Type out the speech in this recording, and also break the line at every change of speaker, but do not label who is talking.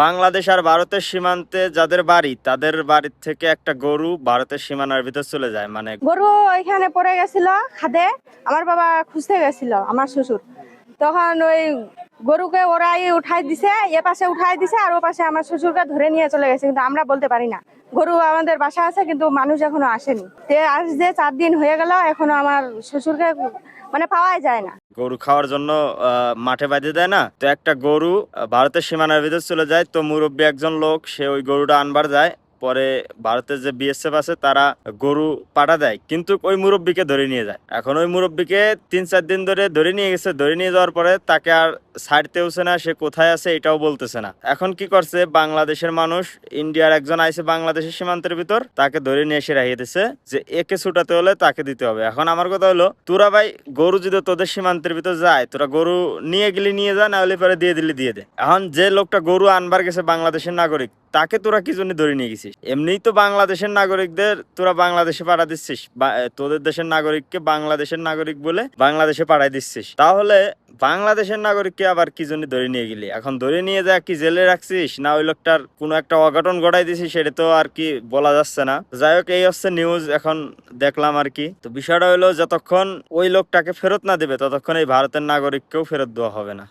বাংলাদেশ আর ভারতের সীমান্তে যাদের বাড়ি তাদের বাড়ির থেকে একটা গরু ভারতের সীমানার ভিতর চলে যায়, মানে
গরু এখানে পড়ে গেছিল খাদে। আমার বাবা খুঁজতে গেছিল, আমার শ্বশুর। তখন ওই গরুকে ওরাই উঠাই দিছে, এ পাশে উঠাই দিছে আর ও পাশে আমার শ্বশুরকে ধরে নিয়ে চলে গেছে, কিন্তু আমরা বলতে পারি না। গরু আমাদের বাসা আছে কিন্তু মানুষ এখনো আসেনি। আজ যে 4 দিন হয়ে গেল এখনো আমার শ্বশুরকে মানে পাওয়াই যায় না।
গরু খাওয়ার জন্য মাঠে বাঁধে দেয় না, তো একটা গরু ভারতের সীমানার ভিতর চলে যায়। তো মুরব্বী একজন লোক সে ওই গরুটা আনবার যায়, পরে ভারতের যে বিএসএফ আছে তারা গরু পাঠা দেয়, কিন্তু ওই মুরব্বীকে ধরে নিয়ে যায়। এখন ওই মুরব্বীকে 3-4 দিন ধরে ধরে নিয়ে গেছে। ধরে নিয়ে যাওয়ার পরে তাকে আর ছাড়তেওছে না, সে কোথায় আছে এটাও বলতেছে না। এখন কি করছে বাংলাদেশের মানুষ, ইন্ডিয়ার একজন আইছে বাংলাদেশের সীমান্তের ভিতর, তাকে ধরে নিয়ে এসে রাখিয়ে দিছে যে একে ছুটাতে হলে তাকে দিতে হবে। এখন আমার কথা হলো, তোরা ভাই গরু যদি তোদের সীমান্তের ভিতর যায়, তোরা গরু নিয়ে গেলি নিয়ে যা, না হলে পরে দিয়ে দিলি দিয়ে দে। এখন যে লোকটা গরু আনবার গেছে বাংলাদেশের নাগরিক, তাকে তোরা কি জন্য ধরে নিয়ে গেছিস? এমনিই তো বাংলাদেশের নাগরিকদের তোরা বাংলাদেশে পাঠা দিচ্ছিস, তোদের দেশের নাগরিককে বাংলাদেশের নাগরিক বলে বাংলাদেশে পাঠাই দিচ্ছিস, তাহলে বাংলাদেশের নাগরিককে আবার কি জন্য ধরে নিয়ে গেলি? এখন ধরে নিয়ে যা কি জেলে রাখছিস, না ওই লোকটার কোনো একটা অঘটন ঘটাই দিছিস, সেটা তো আর কি বলা যাচ্ছে না। যাই হোক, এই হচ্ছে নিউজ এখন দেখলাম আর কি। তো বিষয়টা হলো, যতক্ষণ ওই লোকটাকে ফেরত না দেবে ততক্ষণ এই ভারতের নাগরিককেও ফেরত দেওয়া হবে না।